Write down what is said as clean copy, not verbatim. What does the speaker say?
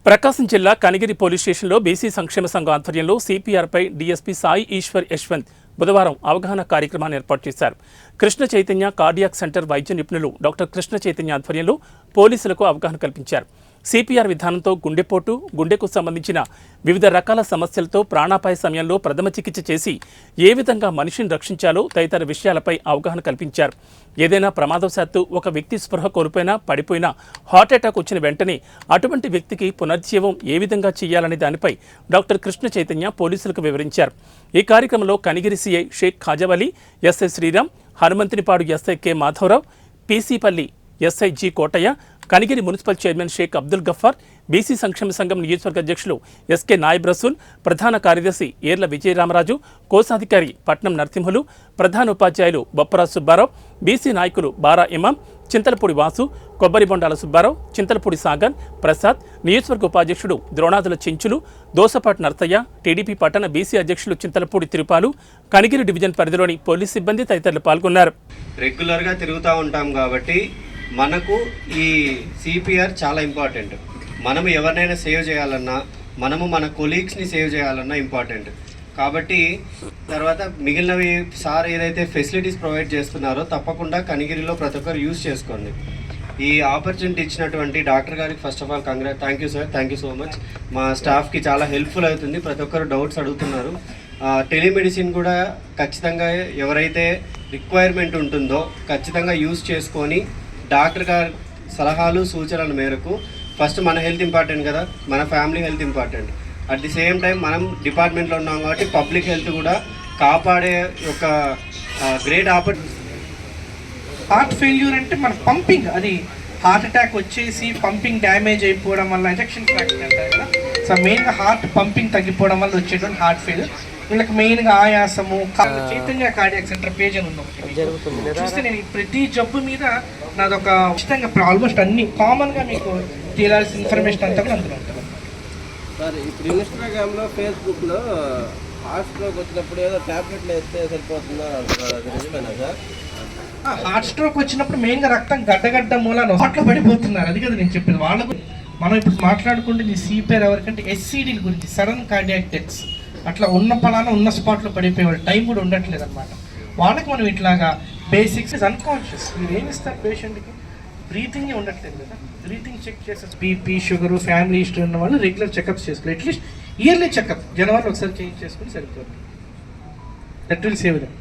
ప్రకాశం జిల్లా కనిగిరి పోలీస్ స్టేషన్లో బీసీ సంక్షేమ సంఘం ఆధ్వర్యంలో సిపిఆర్పై డీఎస్పీ సాయి ఈశ్వర్ యశ్వంత్ బుధవారం అవగాహన కార్యక్రమాన్ని ఏర్పాటు చేశారు. కృష్ణ చైతన్య కార్డియాక్ సెంటర్ వైద్య నిపుణులు డాక్టర్ కృష్ణ చైతన్య ఆధ్వర్యంలో పోలీసులకు అవగాహన కల్పించారు. సిపిఆర్ విధానంతో గుండెపోటు, గుండెకు సంబంధించిన వివిధ రకాల సమస్యలతో ప్రాణాపాయ సమయంలో ప్రథమ చికిత్స చేసి ఏ విధంగా మనిషిని రక్షించాలో తదితర విషయాలపై అవగాహన కల్పించారు. ఏదైనా ప్రమాదవశాత్తు ఒక వ్యక్తి స్పృహ కోల్పోయినా, పడిపోయినా, హార్ట్అటాక్ వచ్చిన వెంటనే అటువంటి వ్యక్తికి పునర్జీవం ఏ విధంగా చేయాలనే దానిపై డాక్టర్ కృష్ణ చైతన్య పోలీసులకు వివరించారు. ఈ కార్యక్రమంలో Kanigiri CI Sheikh Khajavali, SI Sriram, Hanumanthunipadu SI K Madhavarao, PCPalli SI G Kotaiah, Kanigiri municipal chairman Sheikh Abdul Gaffar, BC సంక్షేమ సంఘం నియోజకవర్గ అధ్యక్షులు ఎస్కే నాయబ్ రసూల్, ప్రధాన కార్యదర్శి ఏర్ల విజయరామరాజు, కోశాధికారి పట్నం నరసింహులు, ప్రధాన ఉపాధ్యాయులు బొప్పరా సుబ్బారావు, బీసీ నాయకులు బారా ఇమాం, చింతలపూడి వాసు, కొబ్బరిబొండాల సుబ్బారావు, చింతలపూడి సాగర్ ప్రసాద్, నియోజకవర్గ ఉపాధ్యక్షుడు ద్రోణాదుల చెంచులు, దోసపాటి నర్తయ్య, టీడీపీ పట్టణ బీసీ అధ్యక్షులు చింతలపూడి తిరుపాలు, కనిగిరి డివిజన్ పరిధిలోని పోలీస్ సిబ్బంది తదితరులు పాల్గొన్నారు. రెగ్యులర్గా తిరుగుతూ ఉంటాం కాబట్టి మనకు ఈ సిపిఆర్ చాలా ఇంపార్టెంట్. మనము ఎవరినైనా సేవ్ చేయాలన్నా, మనము మన కొలీగ్స్ని సేవ్ చేయాలన్నా ఇంపార్టెంట్. కాబట్టి తర్వాత మిగిలినవి సార్ ఏదైతే ఫెసిలిటీస్ ప్రొవైడ్ చేస్తున్నారో తప్పకుండా కనిగిరిలో ప్రతి ఒక్కరు యూజ్ చేసుకోండి. ఈ ఆపర్చునిటీ ఇచ్చినటువంటి డాక్టర్ గారికి first of all thank you sir, thank you so much. మా స్టాఫ్కి చాలా హెల్ప్ఫుల్ అవుతుంది. ప్రతి ఒక్కరు డౌట్స్ అడుగుతున్నారు. టెలిమెడిసిన్ కూడా ఖచ్చితంగా ఎవరైతే రిక్వైర్మెంట్ ఉంటుందో ఖచ్చితంగా యూజ్ చేసుకొని డాక్టర్ గారి సలహాలు సూచనల మేరకు ఫస్ట్ మన హెల్త్ ఇంపార్టెంట్ కదా, మన family health important. At the same time మనం డిపార్ట్మెంట్లో ఉన్నాం కాబట్టి పబ్లిక్ హెల్త్ కూడా కాపాడే ఒక గ్రేట్ ఆపర్చునిటీ. హార్ట్ ఫెయిల్యూర్ అంటే మన పంపింగ్, అది హార్ట్ అటాక్ వచ్చేసి పంపింగ్ డ్యామేజ్ అయిపోవడం వల్ల ఎజెక్షన్ ఫ్రాక్చర్ అంటారు కదా. సో మెయిన్గా హార్ట్ పంపింగ్ తగ్గిపోవడం వల్ల వచ్చేటువంటి హార్ట్ ఫెయిల్యూర్. వీళ్ళకి మెయిన్గా ఆయాసము. చైతన్య కార్డియాక్ సెంటర్ పేజ్ అని ఉంది చూస్తే నేను ప్రతి జబ్బు మీద నాదొక ఖచ్చితంగా ఆల్మోస్ట్ అన్ని కామన్గా మీకు తెలియాల్సిన ఇన్ఫర్మేషన్ అంతా కూడా అందులో ఉంటుంది. సార్ ఇప్పుడు ఇన్స్టాగ్రామ్లో, ఫేస్బుక్లో హార్ట్ స్ట్రోక్ వచ్చినప్పుడు ఏదో ట్యాబ్లెట్లు వేస్తే సరిపోతుందా అంటున్నారు, అది నిజమేనా సార్? హార్ట్ స్ట్రోక్ వచ్చినప్పుడు మెయిన్గా రక్తం గడ్డగడ్డ మూలాన హార్ట్లో పడిపోతున్నారు. అది కదా నేను చెప్పేది. వాళ్ళకు మనం ఇప్పుడు మాట్లాడుకుంటే సిపిఆర్ ఎవరికంటే ఎస్సీడీల గురించి, సడన్ కార్డియాక్ డెత్స్, అట్లా ఉన్న పలానా ఉన్న స్పాట్లో పడిపోయేవాళ్ళు, టైం కూడా ఉండట్లేదు అనమాట. వాళ్ళకి మనం ఇట్లాగా బేసిక్స్ అన్కాన్షియస్ మీరు ఏమి ఇస్తారు పేషెంట్కి, బ్రీతింగ్ ఉండట్లేదు కదా, బ్రీతింగ్ చెక్ చేసేసి బీపీ, షుగర్, ఫ్యామిలీ హిస్టరీ ఉన్న వాళ్ళు రెగ్యులర్ చెకప్స్ చేసుకోవాలి. అట్లీస్ట్ ఇయర్లీ చెకప్ జనవరిలో ఒకసారి చేంజ్ చేసుకుని సరిపోతుంది. That will save them.